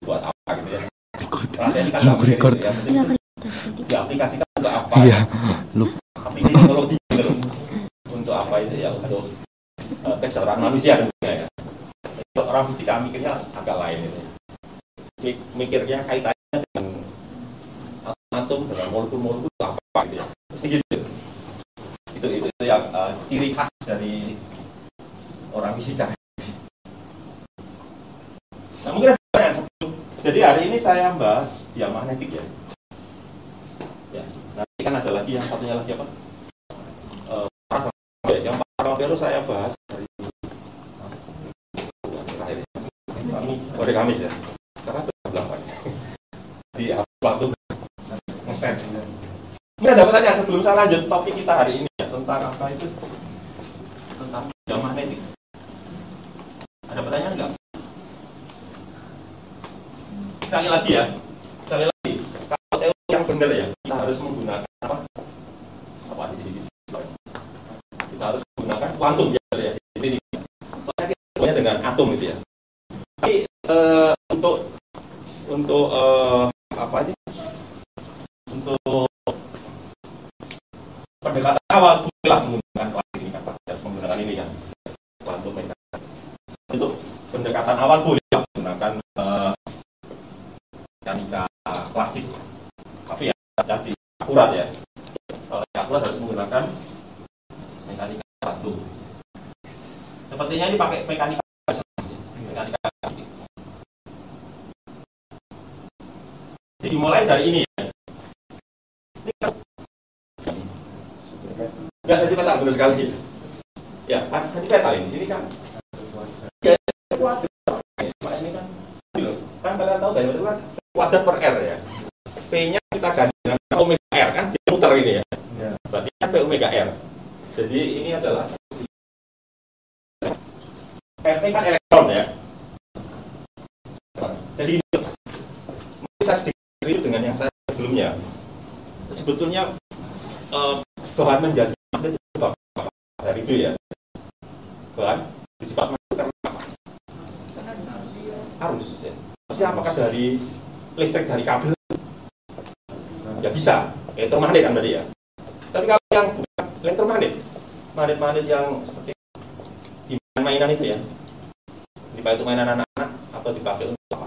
buat apa gitu ya. Perhatian kan nggak record ya. Di aplikasi kan untuk apa? Iya. Lupa. Aplikasi teknologi gitu. Untuk apa itu ya? Untuk kesetaraan manusia tentunya ya. Orang fisika mikirnya agak lain itu. Mikirnya kaitannya dengan atom, dengan molekul-molekul apa gitu ya. Mesti gitu. Itu yang ciri khas dari orang fisika. Nah, mungkin ada pertanyaan sebelum. Jadi hari ini saya bahas diamagnetik ya. Ya, nanti kan ada lagi yang satunya lagi apa? Yang paralel saya bahas hari hari Kamis ya. Karena belum di waktu ngeset. Mungkin ada pertanyaan sebelum saya lanjut topik kita hari ini ya, tentang apa itu? Tentang diamagnetik. Ada pertanyaan enggak? Sekali lagi ya, kalau teori yang benar ya, kita harus menggunakan apa? Apa jadi kita harus menggunakan kuantum ya, ini. Soalnya kita dengan atom itu ya. Tapi untuk apa ini? Untuk pendekatan awal kita menggunakan kuantum ini kan, harus menggunakan ini kan, kuantum mekanik. Untuk pendekatan awal boleh menggunakan mekanika klasik, tapi ya jadi akurat ya. Kalau akurat harus menggunakan mekanika kuantum. Sepertinya ini pakai mekanika klasik. Jadi dimulai dari ini ya. Ini kan ya, jadi peta benar sekali. Ya, kan tadi peta ini kan. Ya, kuadrat. Ini kan kalian tahu dari itu kan kuadrat per R ya. P-nya kita ganti dengan omega R kan, dia muter ini ya. Berarti kan P omega R. Jadi ini adalah R kan elektron ya. Jadi saya sedikit dengan yang saya sebelumnya. Sebetulnya bahan menjadi magnet itu dari itu ya. Bahan bersifat magnet karena apa? Arus ya. Maksudnya apakah dari listrik dari kabel? Ya bisa, elektromagnet kan tadi ya. Tapi kalau yang bukan elektromagnet, magnet yang seperti di mainan itu ya, dipakai untuk mainan anak-anak atau dipakai untuk apa?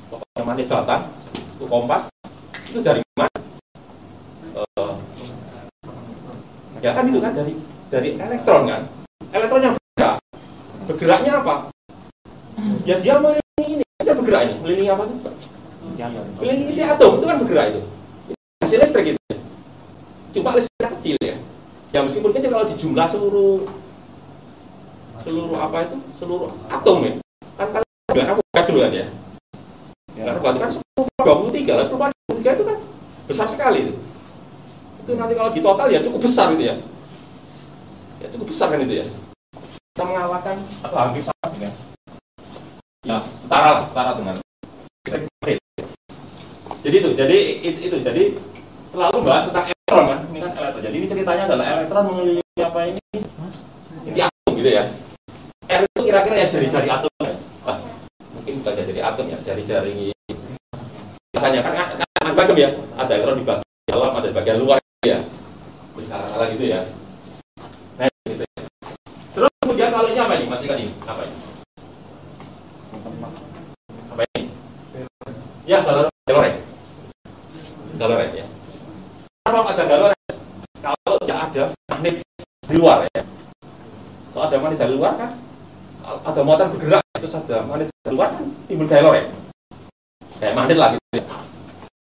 Pokoknya magnet datang, itu kompas, itu dari mana? Ya kan itu kan dari elektron kan. Elektron yang bergeraknya apa? Ya dia mengelilingi ini, dia bergerak ini, mengelilingi apa tuh? Mengelilingi atom, itu kan bergerak itu. Hasil listrik itu. Cuma listriknya kecil ya. Ya meskipun kecil kalau dijumlah seluruh apa itu? Seluruh atom ya. Kan kalau aku baca dulu kan ya. Karena berarti kan 10/23 lah, 10/23 itu kan besar sekali itu. Itu nanti kalau di total ya cukup besar gitu ya. Ya cukup besar kan itu ya. Kita mengalahkan atau hampir sama dengan ya setara dengan listrik. Jadi selalu bahas tentang elektron kan. Ini kan elektron. Jadi ini ceritanya adalah elektron mengelilingi apa ini? Ini atom gitu ya. R itu kira-kira ya jari-jari atom ya. Wah, mungkin bukan jari atom ya, jari-jari biasanya kan macam ya. Ada elektron di bagian dalam, ada di bagian luar ya. Salah gitu ya. Nah, gitu ya. Terus kemudian kalau ini apa ini? Masih kan ini? Apa ini? Apa ini? Ya, galore ya. Kalau ada galore, kalau tidak ada magnet di luar ya. Kalau ada magnet dari luar kan, ada muatan bergerak, terus ada magnet dari luar kan timbul galore. Kayak magnet lah gitu ya.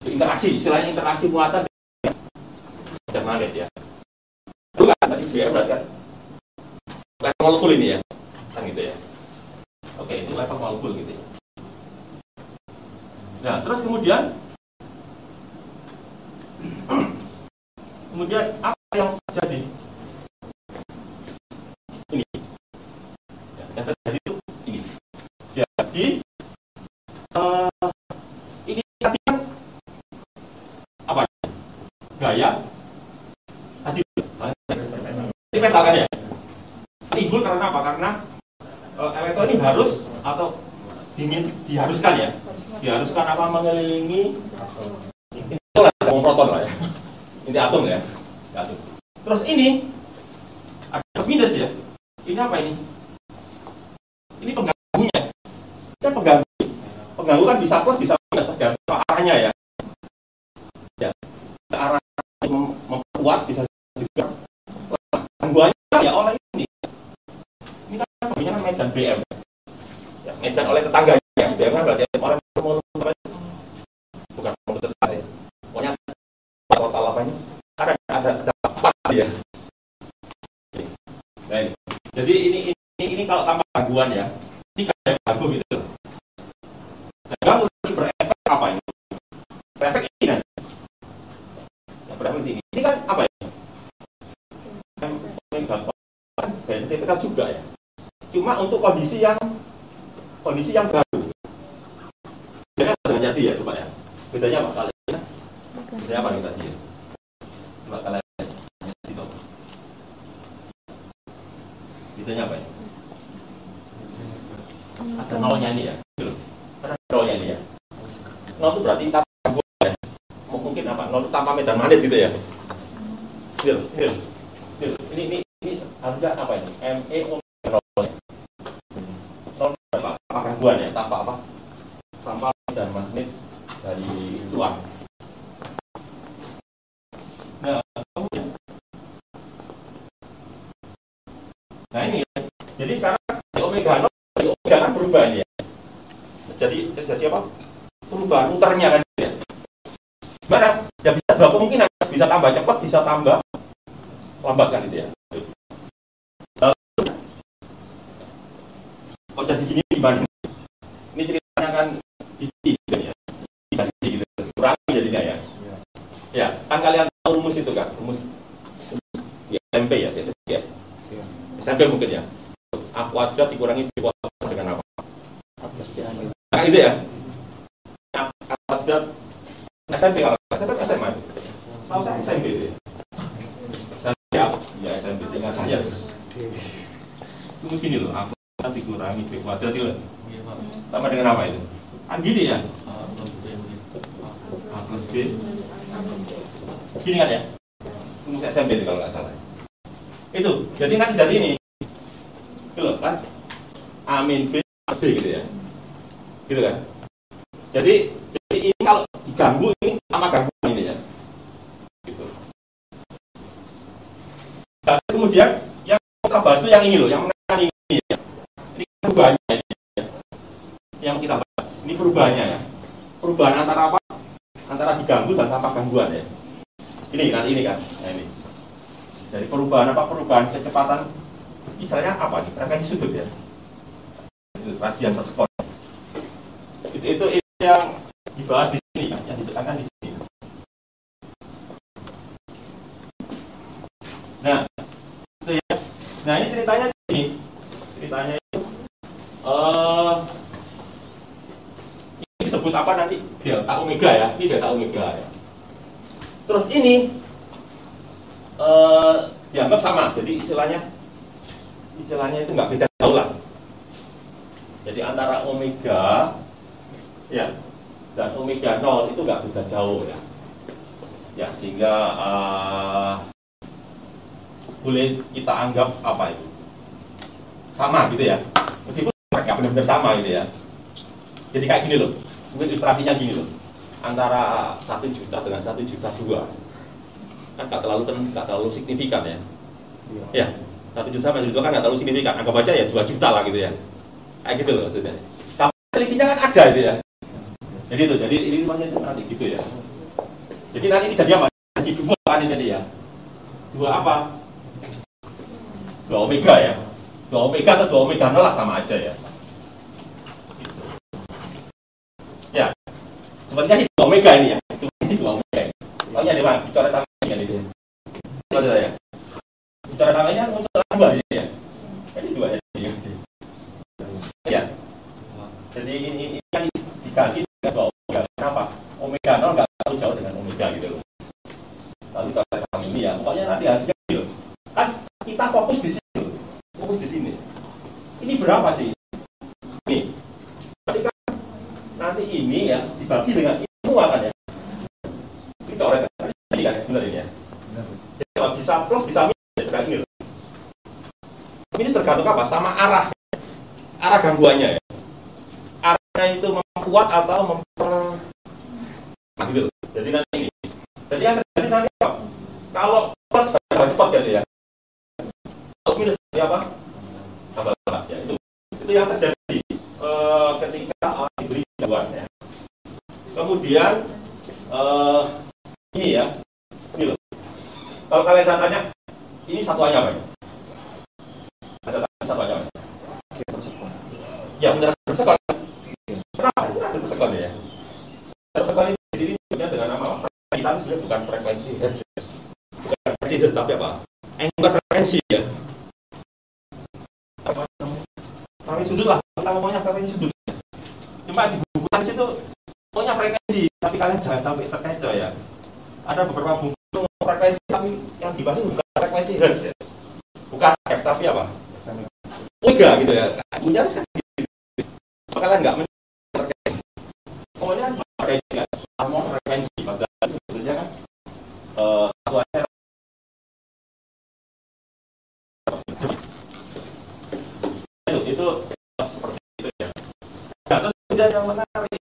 Interaksi, istilahnya interaksi muatan dan magnet ya. Bukan tadi BM berarti kan level molekul ini ya, kan gitu ya. Oke, ini level molekul gitu ya. Nah, terus kemudian apa yang terjadi? Ini yang terjadi itu ini. Jadi ini tadi kan apa? Gaya tadi ini peta kan ya? Timbul karena apa? Karena elektron ini harus atau diharuskan ya, diharuskan apa mengelilingi itu lah proton lah ya, inti atom ya, atom. Terus ini ada plus minus ya, ini apa ini? Ini pengganggunya, kan pengganggu kan bisa plus bisa minus, tergantung arahnya ya. Ya, arah memperkuat bisa juga gangguannya ya oleh ini kan punya medan BM ya, medan oleh tetangganya ya. BM kan berarti orang bukan mau tetas ya, pokoknya total apanya ada apa ya. Nah, jadi ini kalau tanpa gangguan ya, ini kayak ganggu gitu. Nah, ganggu berefek apa ini? Berefek ini kan? Ini kan apa ya? Sertifikat juga ya. Cuma untuk kondisi yang baru. Bedanya dengan tadi ya, coba ya. Bedanya apa kalian? Bedanya apa nih tadi ya? Coba kalian gitu. Bedanya apa ya? Ada nolnya ini ya. Ada nolnya ini ya. Nol itu berarti ya. Mungkin apa? Nol itu tanpa medan magnet gitu ya. Ini harusnya apa ini? ME nol berapa? Apa gangguan ya? Tanpa apa? Tanpa medan magnet dari luar. Nah, kemudian, ini ya. Jadi sekarang omega nol, omega kan berubah ini ya. Jadi apa? Perubahan muternya kan ya. Gimana? Ya bisa dua kemungkinan, bisa tambah cepat, bisa tambah lambat kan itu ya. Kok jadi gini gimana? Ini ceritanya kan gitu ya. Dikasih gitu. Kurangi jadinya ya. Ya, kan kalian tahu rumus itu kan? Rumus di SMP ya, biasanya. SMP mungkin ya. A kuadrat dikurangi B kuadrat dengan apa? Nah, itu ya. A kuadrat SMP kalau SMA. Tahu saya SMP itu ya. Ya SMP sehingga saya itu gini loh, aku dikurangi B kuadrat itu sama dengan apa itu? Kan gini ya, A plus B gini kan ya, untuk SMP itu kalau nggak salah itu, jadi kan dari ini itu loh kan A min B plus B gitu ya, gitu kan. Jadi ini kalau diganggu ini sama gangguan ini ya gitu. Dan kemudian yang kita bahas itu yang ini loh, yang menekan ini ya. Ini perubahannya ya. Yang kita bahas, ini perubahannya ya. Perubahan antara apa? Antara diganggu dan tanpa gangguan ya. Ini kan, nah ini. Jadi perubahan apa? Perubahan kecepatan, istilahnya apa nih? Frekuensi sudut ya. Itu radian per sekon. Itu yang dibahas di sini kan, yang ditekankan di sini. Nah, itu ya. Nah ini ceritanya ini, ceritanya itu ini disebut apa nanti? Delta omega ya, ini delta omega ya. Terus ini dianggap sama, jadi istilahnya itu nggak beda jauh lah. Jadi antara omega ya dan omega 0 itu nggak beda jauh ya. Ya sehingga boleh kita anggap apa itu sama gitu ya, meskipun nggak benar-benar sama gitu ya. Jadi kayak gini loh, mungkin ilustrasinya gini loh, antara 1 juta dengan 1 juta 2 kan nggak terlalu signifikan ya. Ya 1 juta sama 1 juta kan nggak terlalu signifikan, anggap aja ya 2 juta lah gitu ya, kayak gitu loh maksudnya. Tapi selisihnya kan ada gitu ya. Jadi ini nanti gitu ya. Jadi nanti ini jadi apa? Jadi 2 kan ini jadi ya. 2 apa? 2 omega ya. 2 omega atau 2 omega 0 lah sama aja ya. Gitu. Ya. Sebenarnya sih 2 omega ini ya. Cuma ini 2 omega. Soalnya di mana? Bicara tambahan kan itu. Itu ya. Bicara tambahannya muncul tambah ini ya. Ini 2 aja sih. Ya. Jadi ini kan diganti dengan 2 omega. Kenapa? Omega 0 enggak terlalu jauh dengan omega gitu loh. Lalu cara sama ini ya. Pokoknya nanti hasilnya gitu. Kan kita fokus di sini. Fokus di sini. Ini berapa sih? Ini. Ketika dibagi dengan ini semua kan ya. Ini coret tadi kan, benar ini ya. Jadi kalau bisa plus bisa minus kayak ini loh. Ini tergantung apa? Sama arah gangguannya ya. Arahnya itu memperkuat atau gitu loh. Jadi nanti ini. Jadi yang terjadi nanti apa? Kalau plus tambah cepat gitu ya. Kalau minus apa? Tambah lambat ya itu. Itu yang terjadi ketika diberi gangguan ya. Kemudian ini ya, ini loh. Kalau kalian tanya, ini satuannya apa ya? Ada satuannya apa? Ya benar bersekon. Kenapa? Bersekon ya. Bersekon ini di sini dengan nama kita sebenarnya bukan frekuensi hertz. Bukan frekuensi hertz, tapi apa? Bukan frekuensi ya. Apa namanya? Frekuensi sudut lah. Kita ngomongnya frekuensi sudut. Cuma di buku itu pokoknya frekuensi, tapi kalian jangan sampai terkecoh ya. Ada beberapa buku frekuensi tapi yang dibahas bukan frekuensi hertz ya. Bukan F tapi apa? Omega gitu ya. Punya sekali. Kalian nggak terkait. Pokoknya frekuensi kan. Mau frekuensi padahal sebetulnya kan satuannya itu seperti itu ya. Nah, terus kemudian yang menarik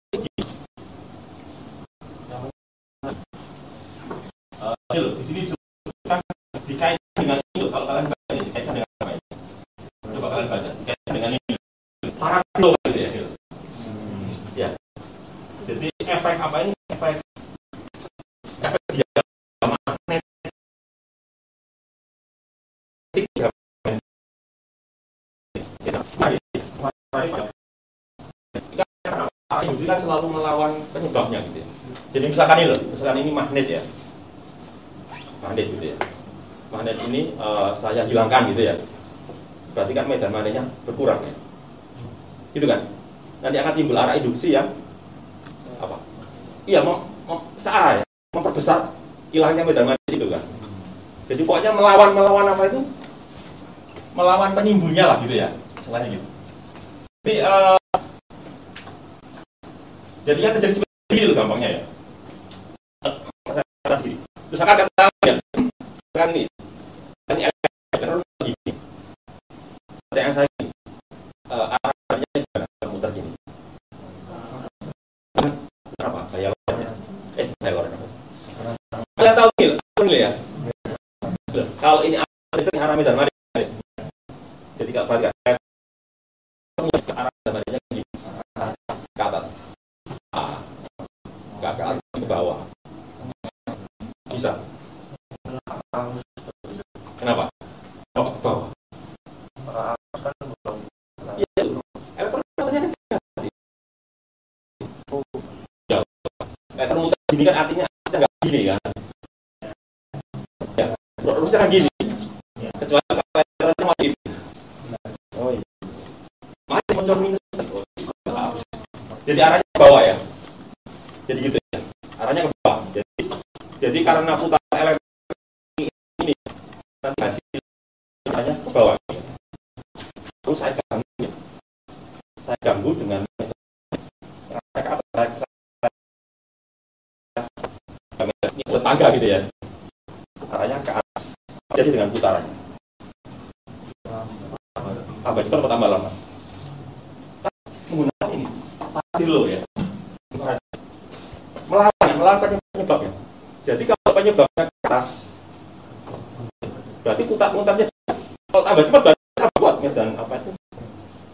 ini loh, di sini disebutkan dikaitkan dengan ini loh, kalau kalian baca ini dikaitkan dengan apa ini? Coba kalian baca, dikaitkan dengan ini parabolo gitu ya. Ya. Jadi efek apa ini? Efek dia magnetik ya. Mari Yahudi kan selalu melawan penyebabnya gitu ya. Jadi misalkan ini loh, misalkan ini magnet ya. Magnet gitu ya. Magnet ini saya hilangkan gitu ya. Berarti kan medan magnetnya berkurang ya. Gitu kan? Nanti akan timbul arah induksi yang apa? Iya, searah ya, memperbesar hilangnya medan magnet itu kan. Jadi pokoknya melawan apa itu? Melawan penimbulnya lah gitu ya. Selain gitu. Jadi yang terjadi seperti itu gampangnya ya. Terus akan kata ya, kan ini elektron gini. Yang saya ini arahnya juga muter gini. Apa? Kayak lornya. Kayak lornya. Kalian tahu ini ya. Kalau ini arah medan magnet. Jadi kalau perhatikan ke arah medan magnetnya gini. Ke atas. Ke atas ke bawah. Bisa. Kenapa? Bawa ke bawah. Iya itu. Elektron katanya negatif. Ya. Elektron muter gini kan artinya nggak gini kan? Ya. Terusnya kan gini. Kecuali kalau elektronnya negatif. Oh iya. Mari muncul minus. Jadi arahnya ke bawah ya. Jadi gitu ya. Arahnya ke bawah. Jadi karena putaran elektron ini nanti hasilnya ke bawah. Terus saya ganggu dengan tangga gitu ya. Arahnya ke atas. Jadi dengan putarannya. Tambah cepat atau tambah lama? Menggunakan ini. Pasilo ya. Melawan penyebabnya. Jadi kalau penyebabnya ke atas, berarti putar-putarnya kalau tambah cepat berarti tambah kuat medan apa itu?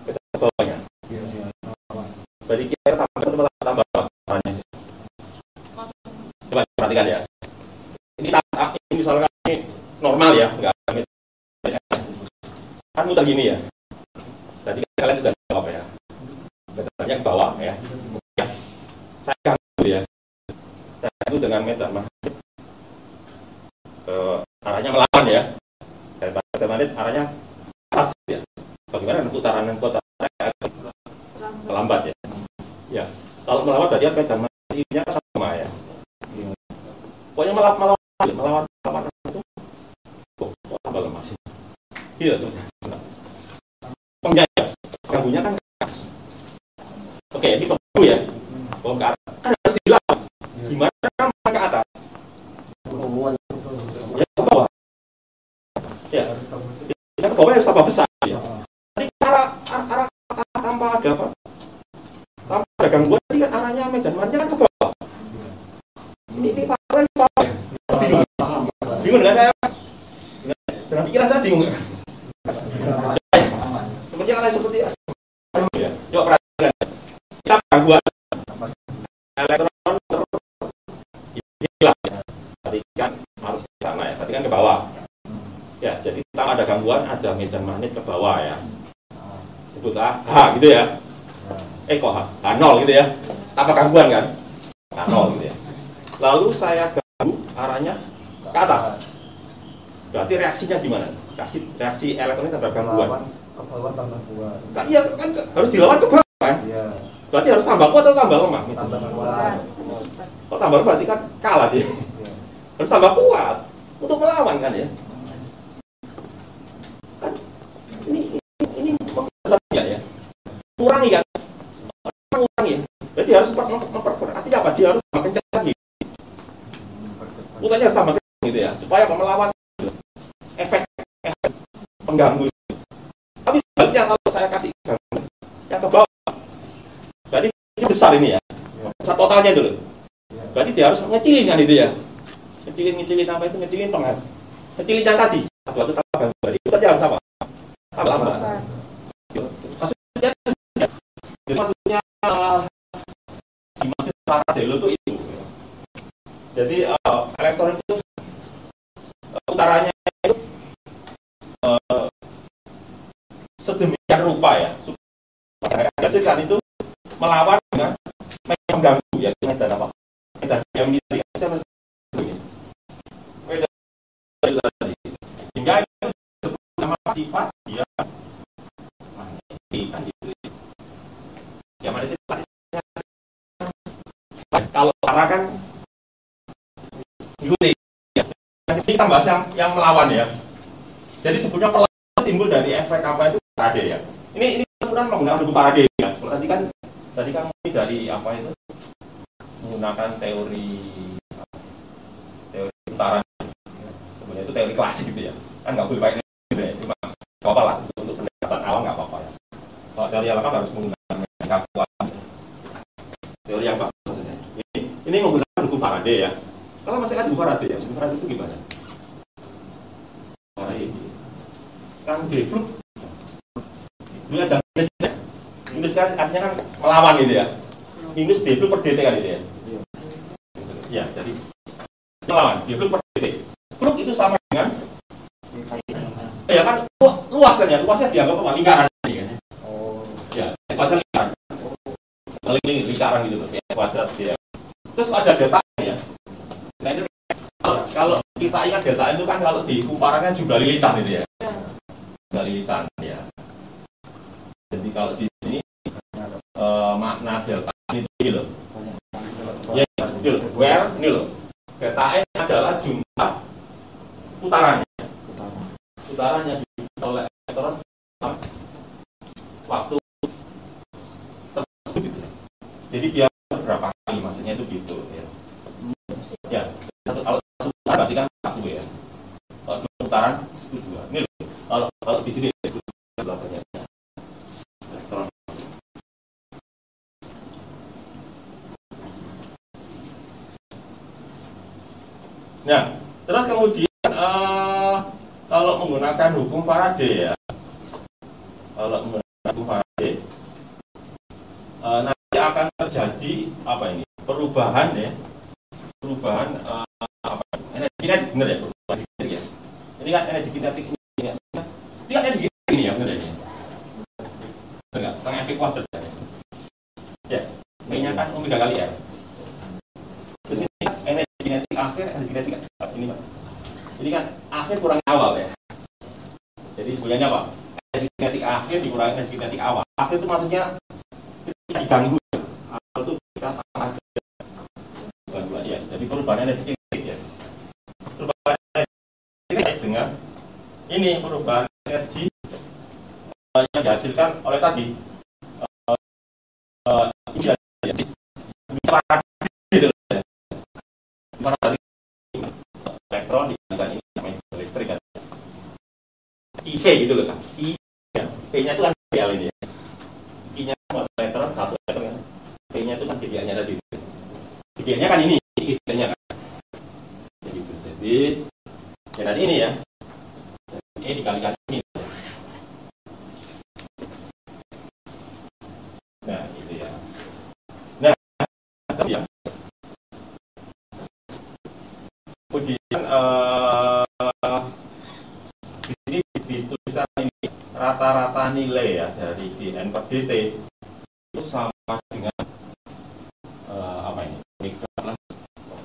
Medan bawahnya. Berarti kira tambah putarnya. Coba perhatikan ya. Ini misalkan ini normal ya, nggak kan muter gini ya. Tadi kalian sudah jawab ya. Medannya ke bawah ya. Saya ganggu ya. Saya ganggu dengan medan magnet. Arahnya melawan ya. Dan medan magnet arahnya atas ya. Bagaimana putaran melambat ya. Ya. Kalau melawan berarti medan magnet ininya sama ya. Pokoknya melawan itu. Oh, tambah lemah sih. Iya, sebentar. Enggak ya. Ganggunya kan keras. Oke, ini pembunuh ya. Bongkar. Kan ada ke bawah harus tambah besar ya. Jadi arah tanpa ada apa? Tanpa ada gangguan tadi kan arahnya medan magnetnya kan ke bawah. Ini paham apa? Bingung dengan saya? Dengan pikiran saya bingung. Sepertiอะไรseperti ya. Yuk perhatikan. Kita gangguan elektron hilang. Tadi kan harus ke sana ya. Tadi kan ke bawah. Ya, jadi kita ada gangguan, ada medan magnet ke bawah ya. Sebutlah H gitu ya. Kok H0 gitu ya. Tanpa gangguan kan? H0 gitu ya. Lalu saya ganggu arahnya ke atas. Berarti reaksinya gimana? Reaksi elektronnya terhadap gangguan. Ke bawah tambah kuat. Iya kan harus dilawan ke bawah kan? Iya. Berarti harus tambah kuat atau tambah lemah? Tambah kuat. Kalau tambah lemah berarti kan kalah dia. Iya. Harus tambah kuat untuk melawan kan ya? Kan ini memperhatikan ya. Kurangi kan? Kurangi. Berarti harus memperkuat. Artinya apa? Dia harus tambah kencang lagi. Putarnya harus tambah kencang gitu ya, supaya melawan efek pengganggu. Tapi sebaliknya kalau saya kasih gangguan yang ke bawah, berarti ini besar ini ya, besar totalnya itu loh. Berarti dia harus ngecilin kan itu ya, ngecilin apa itu, ngecilin pengaruh, ngecilin yang tadi satu tambah gangguan. Berarti itu tadi harus apa? Tambah. Maksudnya dimaksud Faraday itu itu. Jadi elektron itu utaranya itu sedemikian rupa ya, supaya hasilkan itu melawan dengan mengganggu ya, medan apa? Medan yang miliki sehingga itu nama sifat dia kan gitu. Ya mana sifatnya? Kalau arah kan ikuti ya. Ini kita bahas yang melawan ya. Jadi sebetulnya perlawanan timbul dari efek apa itu Faraday ya. Ini kemudian menggunakan hukum Faraday ya. Tadi kan ini dari apa itu? Menggunakan teori putaran. Sebenarnya itu teori klasik gitu ya. Kan nggak boleh pakai gitu ya. Cuma nggak apa-apa lah untuk pendekatan awal nggak apa-apa ya. Kalau teori yang lengkap harus menggunakan teori yang bagus maksudnya. Ini menggunakan hukum Faraday ya. Kalau masih kan hukum Faraday ya, hukum Faraday itu gimana? Kan develop ini ada minus kan artinya kan melawan gitu ya. Minus develop per dt kan gitu ya. Ya, jadi melawan develop per dt. Flux itu sama dengan ya kan luas kan ya, luasnya dianggap apa? Lingkaran ini kan. Oh. Ya, ekuator lingkaran. Lingkaran gitu loh, ekuator ya. Terus ada delta ya. Nah itu kalau kita ingat delta itu kan kalau di kumparannya jumlah lilitan gitu ya. Jumlah lilitan ya. Jadi kalau di sini makna delta ini loh. Ya, ini loh. Where ini loh. Delta N adalah jumlah putarannya. Putarannya oleh elektron waktu tersebut gitu. Jadi dia berapa kali maksudnya itu gitu ya. Ya, kalau satu putaran berarti kan satu ya. Kalau dua putaran itu dua. Ini loh. Kalau di sini itu belakangnya elektron. Nah, terus kemudian kalau menggunakan hukum Faraday ya, kalau menggunakan hukum Faraday nanti akan terjadi apa ini? Perubahan ya, perubahan apa? Energi kinetik benar ya, perubahan kinetik ya. Ini kan energi kinetik ini kan energi kinetik ini ya benar ya. Benar, setengah efek kuadrat ya. Ya, ini kan omega kali ya. Terus ini kan energi kinetik akhir, energi kinetik ini Pak. Ini kan akhir kurangi awal ya. Jadi sebenarnya apa? Energi kinetik akhir dikurangi energi kinetik awal. Akhir itu maksudnya diganggu. Awal itu kita sangat gangguan ya. Jadi perubahan energi kinetik ya. Perubahan energi kinetik dengan ini perubahan energi yang dihasilkan oleh tadi. Ini ya. Gitu ya. Elektron digunakan ini namanya listrik kan. I V gitu loh kan. I ya. P-nya itu kan GL ini ya. I-nya meter 1 meter kan. P-nya itu kan GL-nya tadi. GL-nya kan ini, GL-nya kan. Jadi ya nanti ini ya. Ini dikalikan ini. Nah, gitu ya. Nah, ya. Kemudian di sini dituliskan ini rata-rata nilai ya dari dN per dt itu sama dengan apa ini?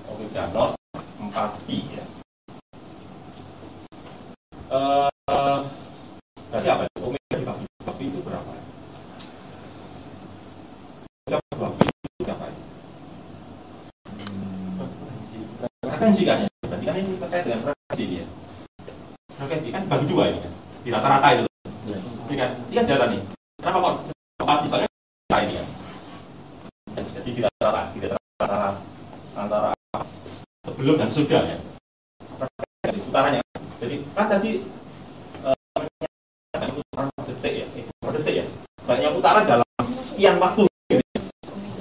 Omega 0 4 pi ya. Berarti apa? Omega dibagi 2 pi itu berapa? Omega 2 pi itu berapa? Frekuensi kan ya? Berarti kan ini terkait dengan frekuensi dia. Frekuensi kan bagi 2 ini kan? Di rata-rata itu. Ini kan? Ini kan data nih. Kenapa kok 4 misalnya ini kan? Jadi di rata-rata antara sebelum dan sudah ya. Putarannya. Jadi kan tadi putaran detik ya, per detik ya. Banyak putaran dalam sekian waktu. Gitu.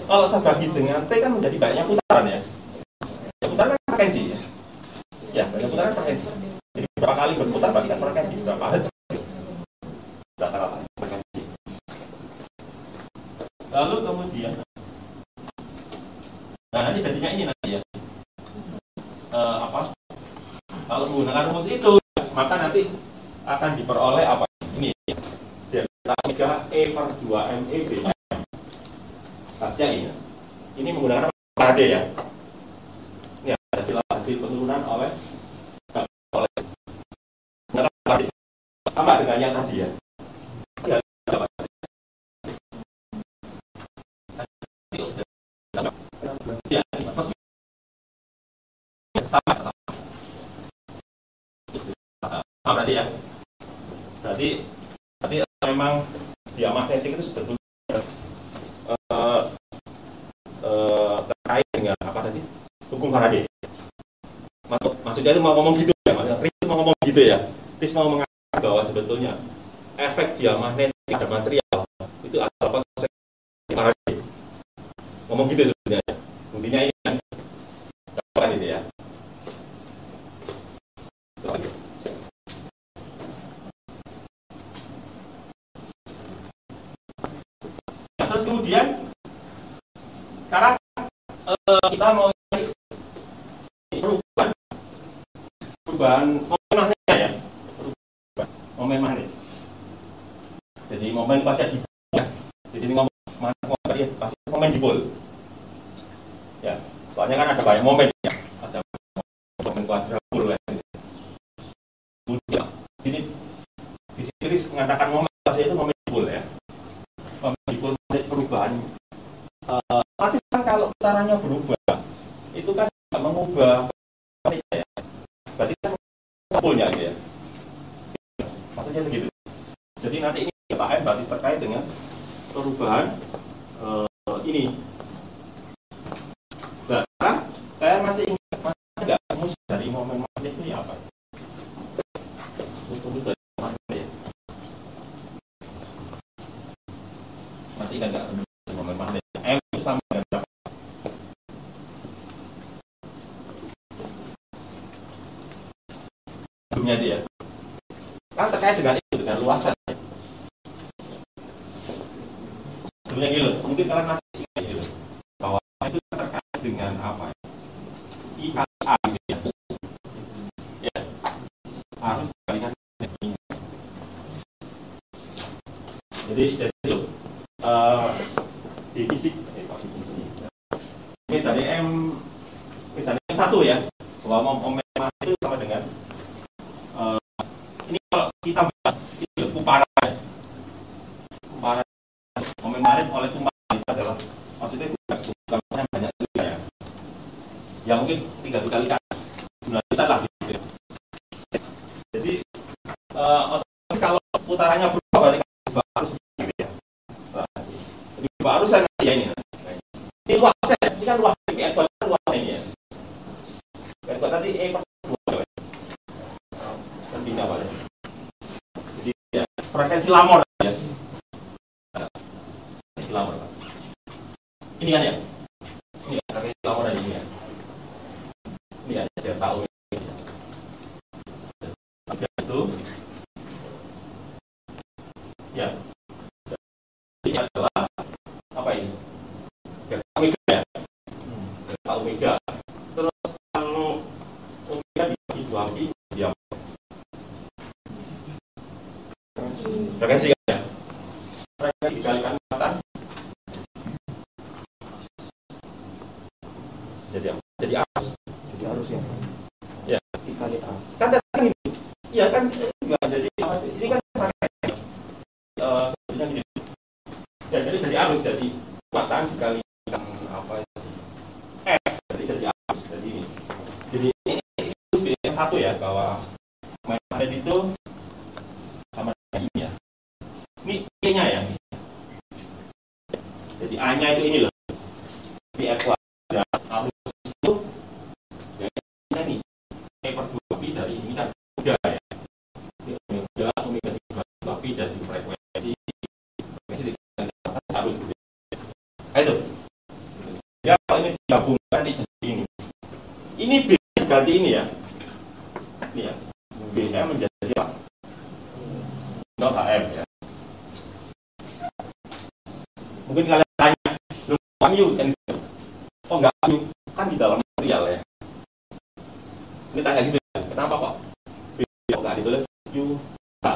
Kalau saya bagi dengan T kan menjadi banyak putaran ya. Ya putaran kan frekuensi ya. Ya banyak putaran frekuensi. Jadi berapa kali berputar bagi kan frekuensi berapa hertz. Rata-rata frekuensi. Lalu kemudian, nah nanti jadinya ini nanti ya. Apa? Kalau menggunakan rumus itu, maka nanti akan diperoleh apa? Ini ya. Delta omega E per 2 MEB. Hasilnya ini. Ini menggunakan Faraday ya. Ini hasil penurunan oleh sama dengan yang tadi ya. Ya, sama berarti ya. Berarti memang dia magnetik itu sebetulnya terkait dengan apa tadi? Hukum Faraday. Maksudnya itu mau ngomong gitu ya, maksudnya Chris mau ngomong gitu ya. Chris mau mengatakan bahwa sebetulnya efek dia magnetik pada material itu adalah konsep Faraday. Ngomong gitu sebenarnya. Intinya ini kan itu ya. Terus kemudian sekarang kita mau perubahan momen magnetnya ya, momen magnet. Jadi momen pada dipol ya. Di sini ngomong dia pasti momen dipol. Ya, soalnya kan ada banyak momen ya, ada momen kuadrupol ya. Kemudian di sini mengatakan momen itu momen dipol ya. Momen dipol perubahan. Nanti kan kalau putarannya berubah, itu kan mengubah ya. Berarti kan kumpulnya gitu ya. Maksudnya begitu. Jadi nanti ini KM berarti terkait dengan perubahan ini. Nah, sekarang saya masih nggak rumus dari momen magnet ini apa? Rumus dari magnet ya. Masih nggak rumus dari momen magnet. M itu sama dengan berapa? Sebelumnya itu ya. Kan terkait dengan itu, dengan luasan. Sebelumnya gitu, mungkin kalian masih ingat gitu, bahwa itu terkait dengan apa? I kali A gitu ya. Ya, harus dikalikan ini. Jadi itu di fisik, ini dari M1 ya, bahwa momen itu sama dengan ini kalau kita bahas itu kumparan momen magnet oleh kumparan itu adalah maksudnya kumparan banyak juga ya. Ya mungkin 3 kali kan bulan kita lah gitu. Jadi kalau putarannya berubah berarti kan harus gitu ya. Jadi baru saya ya ini. Ini luasnya, ini kan luasnya, ini luasnya ini ya. Tadi per 2 lebihnya apa ya? Jadi frekuensi lamor ya. Frekuensi lamor. Ini kan ya. Ini kan frekuensi lamor ini ya. Ini ya delta omega. Itu ya. Ini adalah apa ini? Delta omega ya. Delta omega. Terus kalau omega dibagi 2pi dia frekuensi kan ya. Frekuensi dikalikan muatan jadi apa? Jadi arus. Jadi arus ya. Ya. Dikali A. Kan datang ini. Iya kan enggak jadi apa? Ini kan sebenarnya gini. Ya jadi arus jadi muatan dikalikan apa F jadi arus jadi ini. Jadi ini yang satu ya bahwa magnet itu sama dengan ini ya. Ini E-nya ya. Jadi A-nya itu ini loh. Ini F arus itu ya ini E per 2pi dari ini kan udah ya. Omega omega 2pi jadi frekuensi harus itu. Ya kalau ini digabungkan di sini. Ini B ganti ini ya. Ini ya. BM menjadi apa? 0 HM ya. Mungkin kalian tanya, lu Wahyu kan? Oh enggak Wahyu, kan di dalam material ya. Ini tanya gitu ya. Kenapa kok? Kok enggak ditulis U H?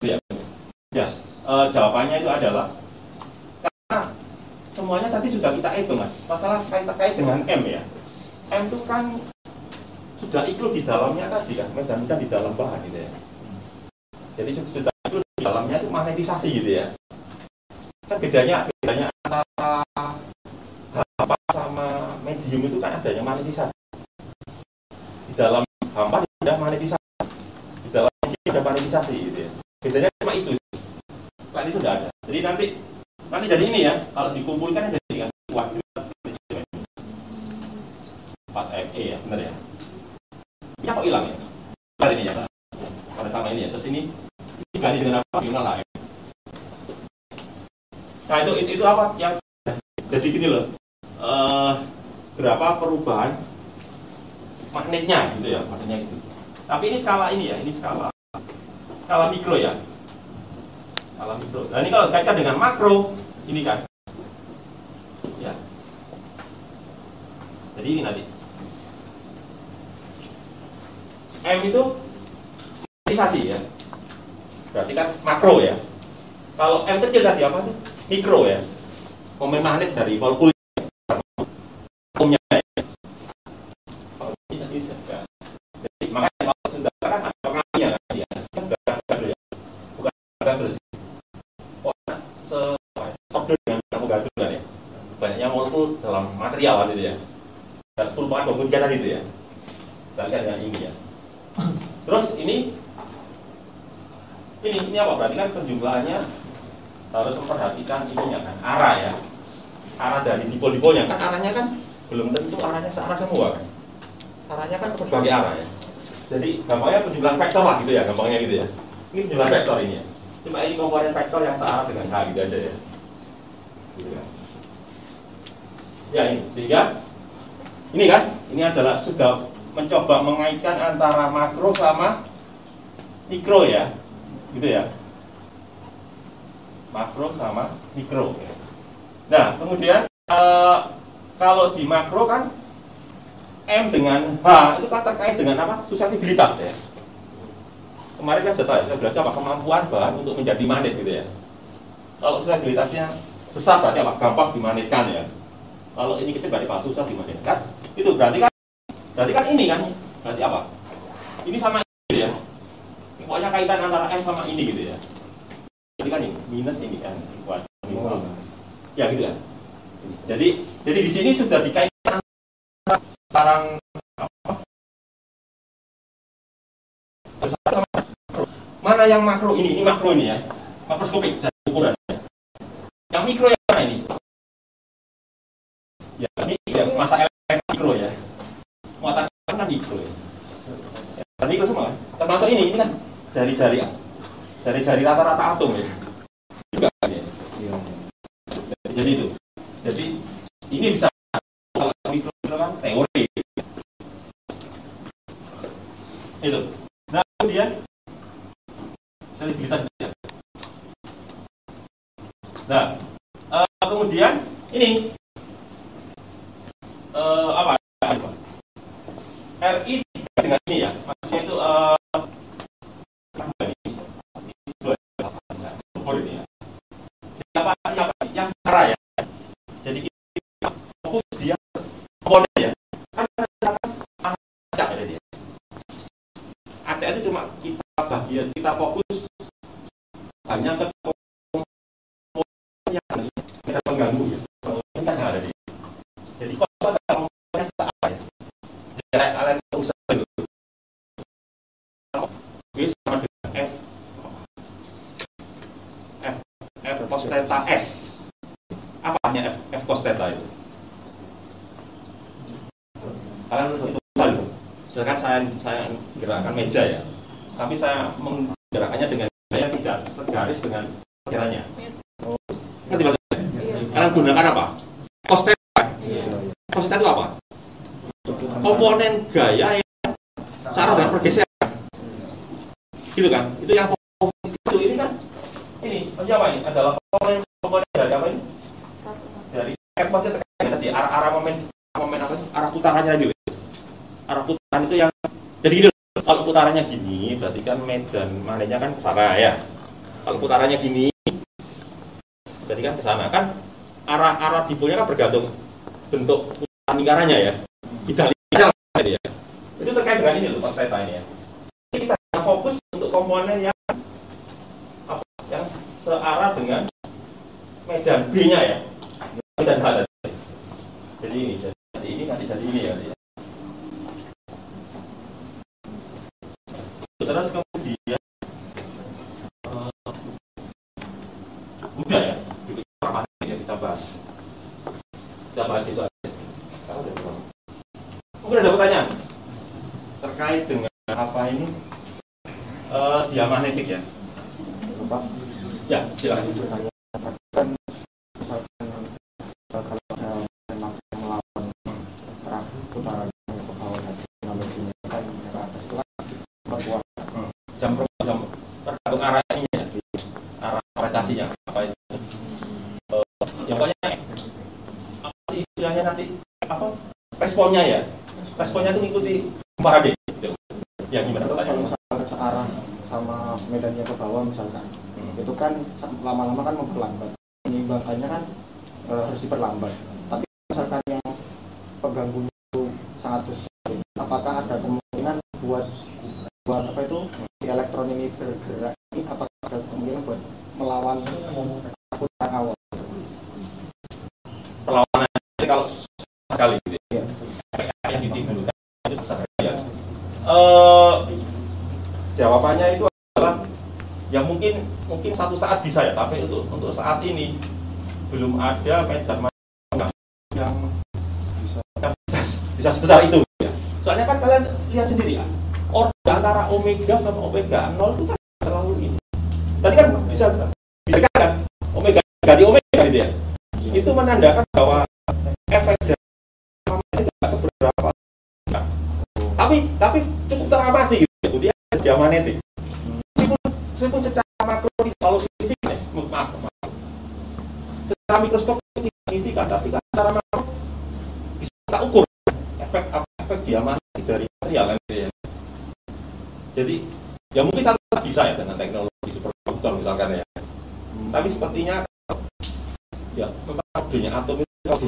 Ya. Ya. Jawabannya itu adalah karena semuanya tadi sudah kita hitung mas. Masalah terkait dengan M ya. M itu kan sudah include di dalamnya tadi kan, medan-medan di dalam bahan gitu ya. Jadi sudah include di dalamnya itu magnetisasi gitu ya. Kan bedanya antara hampa sama medium itu kan adanya magnetisasi. Di dalam hampa ada magnetisasi, di dalam medium ada magnetisasi gitu ya. Bedanya cuma itu. Kan itu tidak ada. Jadi nanti jadi ini ya, kalau dikumpulkan jadi kan waktu 4ME ya, benar ya. Ini kok hilang ya? Hilang ini ya, pada sama ini ya. Terus ini ganti dengan apa? Ional HM. Nah itu apa? Yang jadi gini loh. Berapa perubahan magnetnya gitu ya, magnetnya itu. Tapi ini skala ini ya, ini skala mikro ya. Skala mikro. Nah ini kalau dikaitkan dengan makro, ini kan. Ya. Jadi ini nanti. M itu magnetisasi ya. Berarti kan makro ya. Kalau M kecil tadi apa tuh? Mikro ya. Momen magnet dari molekul atomnya ya. Kalau ini tadi sudah. Jadi makanya kalau sudah kan ada pengaruhnya kan ya. Ya. Bukan terus. Oh, seorder dengan Avogadro kan ya. Banyaknya molekul dalam material gitu ya. Dan 10 tadi itu ya. Kita lihat dengan ini ya. Terus ini apa? Berarti kan penjumlahannya harus memperhatikan ininya kan, arah ya. Arah dari dipol-dipolnya kan arahnya kan belum tentu arahnya searah semua kan. Arahnya kan berbagai arah ya. Jadi gampangnya penjumlahan vektor lah gitu ya, gampangnya gitu ya. Ini penjumlahan vektor ini ya. Cuma ini komponen vektor yang searah dengan H gitu aja ya. Gitu kan. Ya ini, sehingga ini kan, ini adalah sudah mencoba mengaitkan antara makro sama mikro ya, gitu ya, makro sama mikro. Nah kemudian kalau di makro kan M dengan H itu kan terkait dengan apa? Susceptibilitas ya. Kemarin kan saya belajar apa kemampuan bahan untuk menjadi magnet gitu ya. Kalau susceptibilitasnya besar berarti apa? Gampang dimagnetkan ya. Kalau ini kita berarti apa? Susah dimagnetkan. Itu berarti kan ini kan, berarti apa? Ini sama ini ya. Pokoknya kaitan antara M sama ini gitu ya. Jadi kan ini minus ini kan buat minimal. Ya gitu kan. Jadi di sini sudah dikaitkan barang apa? Besar sama makro. Mana yang makro ini makro ini ya. Makroskopik dari ukuran. Yang mikro yang mana ini? Ya ini ya masa mikro ya. Muatan kan mikro ya. Dan mikro semua kan? Termasuk ini kan jari-jari dari rata-rata atom ya. Juga ya. Iya. Jadi itu. Jadi ini bisa kalau kan teori. Itu. Nah, kemudian selibilitas ya. Nah, kemudian ini apa? RI dengan ini ya, maksudnya itu ini ya. Apa yang setara ya. Jadi fokus dia komponen ya. Kan acak ya dia. Acak itu cuma kita bagian, kita fokus hanya ke komponen yang kita pengganggu ya. Ini kan ada di. Jadi kalau ada komponen yang setara ya. Jadi kalian usah dulu. G sama dengan F cos theta S. Apa artinya F cos theta itu? Kalian itu tahu. Sedangkan saya gerakkan meja ya, tapi saya menggerakkannya dengan gaya tidak segaris dengan perkiranya. Ngerti maksudnya? Kalian gunakan apa? Cos theta. Cos theta itu apa? Komponen gaya yang searah dengan pergeseran. Gitu kan? Itu yang itu ini kan? Ini apa ini? Adalah komponen dari apa ini? Dari F-nya tadi arah momen apa? Arah putarannya gitu. Arah putaran itu yang jadi gini, kalau putarannya gini berarti kan medan magnetnya kan ke sana ya. Kalau putarannya gini berarti kan ke sana kan arah dipolnya kan bergantung bentuk putaran lingkarannya ya. Kita lihat ya. Itu terkait dengan ini loh cos theta ini ya. Kita fokus untuk komponen yang apa? Yang searah dengan medan B-nya ya. Dan H. Jadi ini nanti jadi ini ya. Terus kemudian udah ya, kita bahas besok. Mungkin ada pertanyaan terkait dengan apa ini diamagnetik ya. Ya, silakan. Jam tergantung arah ini ya, arah orientasinya apa itu. Yang pokoknya apa istilahnya nanti apa responnya ya, responnya itu mengikuti paradigma. Ya gimana? Kalau misalkan searah sama medannya ke bawah misalkan, itu kan lama-lama kan memperlambat. Menyeimbangkannya kan harus diperlambat. Tapi misalkan yang pengganggu itu sangat besar, apakah ada kemungkinan buat apa itu si elektron ini bergerak ini, apakah ada kemungkinan buat melawan putaran awal? Perlawanan kalau sekali gitu ya. Yang ditimbulkan itu susah ya. Jawabannya itu adalah ya mungkin satu saat bisa ya, tapi untuk saat ini belum ada medan yang bisa sebesar itu ya. Soalnya kan kalian lihat sendiri ya, antara omega sama omega 0 itu kan terlalu ini. Tadi kan bisa kan omega ganti omega gitu ya. Itu menandakan bahwa efek dari itu tidak seberapa. Tapi cukup teramati gitu ya. Kemudian diamagnetik. Meskipun secara makro kalau signifikan, maaf. Secara mikroskop tidak signifikan, tapi kan secara makro bisa kita ukur efek diamagnetik dari material kan gitu ya. Jadi ya mungkin satu lagi bisa ya dengan teknologi superkonduktor misalkan ya. Tapi sepertinya ya memang kodenya atom itu kalau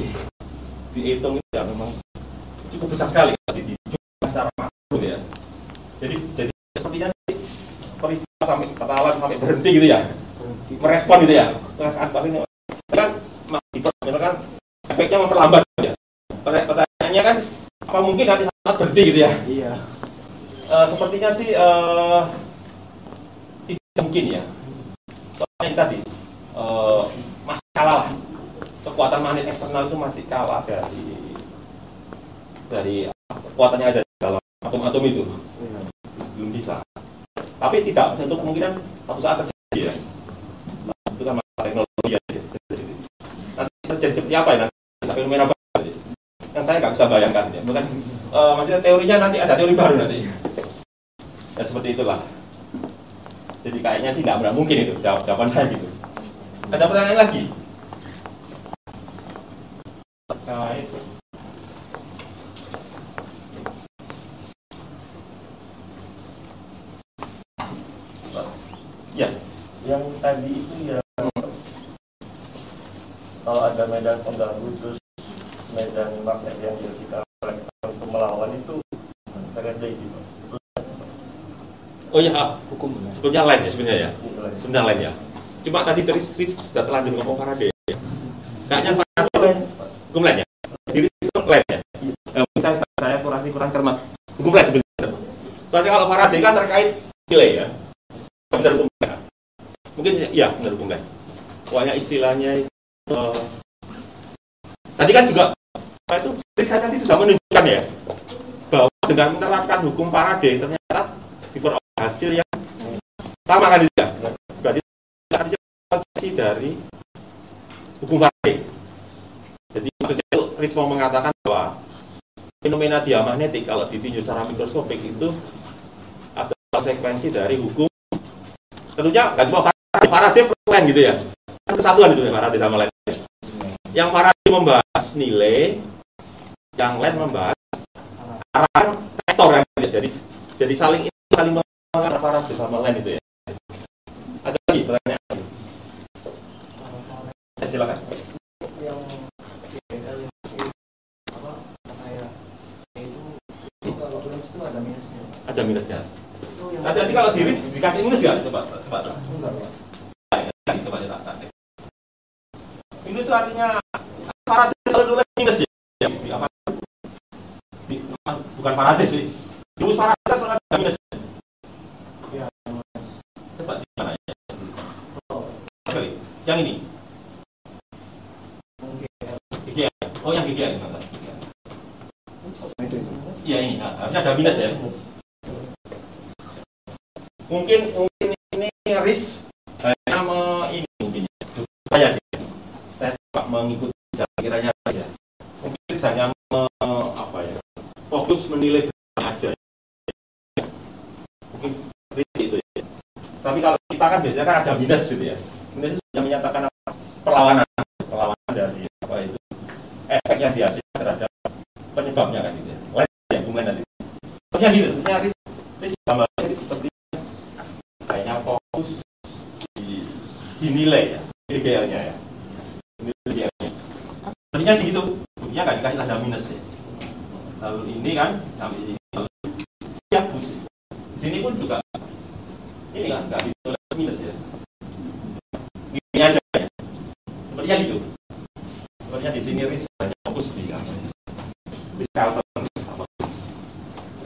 dihitung itu ya memang cukup besar sekali di secara makro ya. Jadi sepertinya sih peristiwa sampai ketahuan sampai berhenti gitu ya, merespon gitu ya. Kan misalkan efeknya memperlambat ya. Pertanyaannya kan apa mungkin nanti saat berhenti gitu ya? Iya. Sepertinya sih tidak mungkin ya. Soalnya yang tadi masih kalah lah. Kekuatan magnet eksternal itu masih kalah dari kekuatan yang ada di dalam atom-atom itu. Belum bisa. Tapi tapi tidak untuk kemungkinan suatu saat terjadi ya. Nah, itu kan masalah teknologi ya. Nanti terjadi seperti apa ya nanti fenomena baru yang saya nggak bisa bayangkan ya. Bukan maksudnya teorinya nanti ada teori baru nanti ya, seperti itulah. Jadi kayaknya sih nggak mungkin itu jawaban saya gitu. Ada pertanyaan lagi? Nah, itu. Ya, yang tadi itu ya, kalau ada medan pengganggu terus medan magnet yang kita untuk melawan itu Faraday gitu. Oh iya, hukum sebetulnya lain ya sebenarnya ya. Sebenarnya lain ya. Cuma tadi Rich sudah telanjur ngomong Faraday ya. Kayaknya Faraday hukum lain ya. Diri hukum lain ya. Saya kurang cermat. Hukum lain sebenarnya. Soalnya kalau Faraday kan terkait nilai ya. Benar hukum lain. Mungkin ya benar hukum lain. Pokoknya istilahnya tadi kan juga itu Rich tadi sudah menunjukkan ya bahwa dengan menerapkan hukum Faraday ternyata diperoleh hasil yang sama kan itu ya. Berarti artinya konsekuensi dari hukum Faraday. Jadi maksudnya itu Rich mau mengatakan bahwa fenomena diamagnetik kalau ditinjau secara mikroskopik itu ada konsekuensi dari hukum. Tentunya nggak cuma Faraday plus lain gitu ya. Kan kesatuan itu ya Faraday sama lain. Yang Faraday membahas nilai, yang lain membahas arah vektor kan. Jadi saling mengarah Faraday sama lain itu ya. Ada lagi pertanyaan? Silakan. Yang apa kayak itu kalau tulis itu ada minusnya. Ada minusnya. Nanti kalau dikasih minus ya, coba. Enggak. Coba letakkan. Minus itu artinya Faraday selalu tulis minus ya. Bukan Faraday sih. Rumus Faraday selalu ada minus. Ya. Coba di mana ya? Yang ini. GGA. Oh yang GGA ini. Iya ini. Harusnya ada minus ya. Mungkin ini risk hanya ini mungkin saya sih. Saya coba mengikuti kiranya saja. Mungkin hanya fokus menilai aja. Mungkin risk itu ya. Tapi kalau kita kan biasanya kan ada minus gitu ya. Minus itu yang menyatakan perlawanan dari apa itu efek yang dihasilkan terhadap penyebabnya kan gitu ya. Lain ya argumen nanti. Sebenarnya gitu, sebenarnya risk gambarnya seperti kayaknya fokus dinilai ya, GGL-nya ya. Nilai GGL-nya. Sebenarnya sih gitu, buktinya nggak dikasih tanda minus ya. Lalu ini kan sampai sini. Ya, di sini pun juga ini kan nggak ditulis minus ya. Ini aja ya. Sepertinya gitu. Sepertinya di sini risk banyak fokus di apa sih? Riskal apa?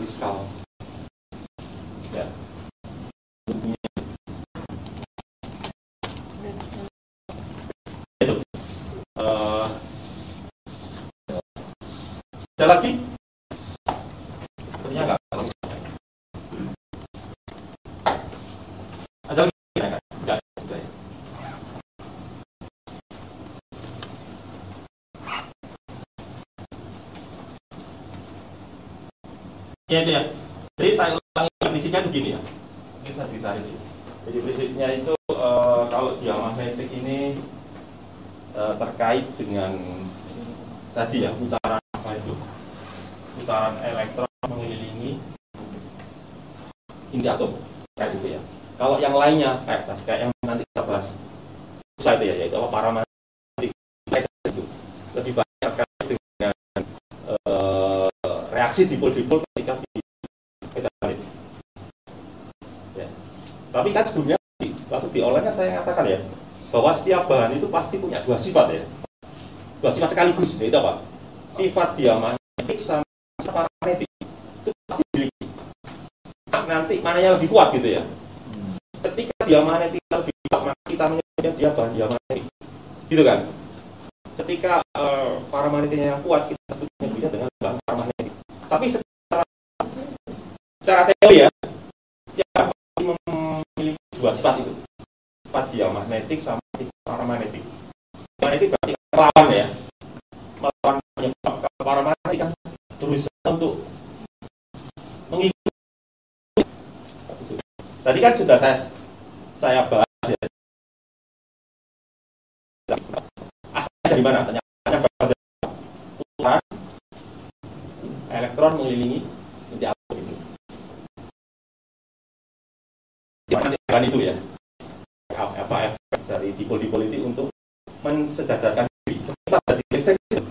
Riskal. Ya. Itu. Ada lagi? Sepertinya nggak. Ada lagi? Enggak. Ya itu ya. Jadi saya ulangi prinsipnya begini ya. Mungkin saya bisa ini. Jadi prinsipnya itu kalau diamagnetik ini terkait dengan tadi ya putaran apa itu? Putaran elektron mengelilingi inti atom kayak gitu ya. Kalau yang lainnya kayak yang nanti kita bahas susah itu ya, yaitu apa paramagnetik itu lebih banyak terkait dengan reaksi dipol-dipol ketika di metalik. Ya. Tapi kan sebelumnya waktu di online kan saya katakan ya bahwa setiap bahan itu pasti punya dua sifat ya, dua sifat sekaligus, yaitu apa? Sifat diamagnetik sama sifat paramagnetik itu pasti dimiliki. Nanti mananya lebih kuat gitu ya. Ketika diamagnetik lebih kuat, maka kita menyebutnya dia bahan diamagnetik, gitu kan? Ketika paramagnetiknya yang kuat, kita sebutnya dengan bahan paramagnetik. Tapi secara teori ya, siapa magnetik sama sifat paramagnetik. Magnetik berarti melawan ya, melawan penyebab. Kalau paramagnetik kan berusaha untuk mengikuti. Tadi kan sudah saya bahas ya. Asalnya dari mana? Ternyata pada putaran elektron mengelilingi inti atom itu. Kan itu ya. Apa efek dari dipol-dipol itu untuk mensejajarkan diri. Seperti dari listrik itu.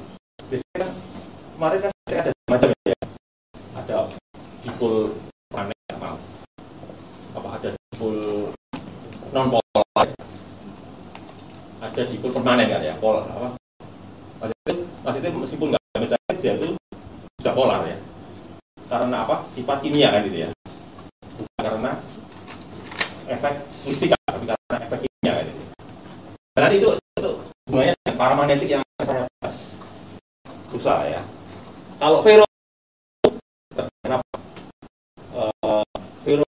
Listrik kan kemarin kan ada macam ya. Ada dipol planet apa ada dipol non polar, ada dipol permanen kan ya, polar apa? Maksudnya meskipun nggak ada metalik dia itu sudah polar ya. Karena apa? Sifat kimia kan gitu ya. Bukan karena efek fisika, tapi karena efek kimia kan gitu. Dan nanti itu hubungannya dengan paramagnetik yang saya bahas. Susah ya. Kalau ferro kenapa? Ferro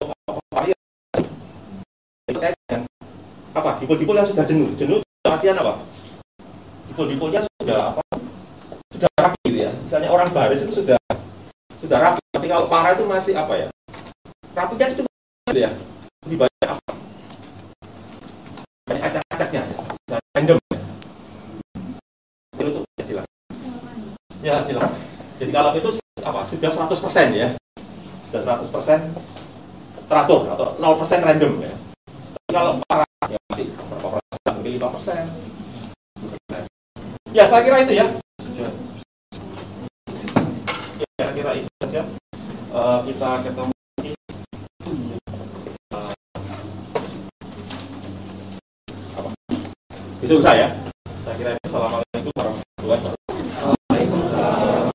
apa? Dipol-dipol yang sudah jenuh artian apa? Dipol-dipolnya sudah apa? Sudah rapi gitu ya. Misalnya orang baris itu sudah rapi. Tapi kalau para itu masih apa ya? Rapinya itu gitu ya. Lebih banyak apa? Banyak acak-acaknya ya. Random ya. Itu ya silakan. Ya silakan. Jadi kalau itu apa? Sudah 100% ya. Sudah 100% teratur atau 0% random ya. Tapi kalau para ya masih berapa persen? Mungkin 5%. Ya saya kira itu ya. Ya saya kira itu saja. Kita ketemu besok saya. Saya kira itu. Assalamualaikum warahmatullahi wabarakatuh. Waalaikumsalam.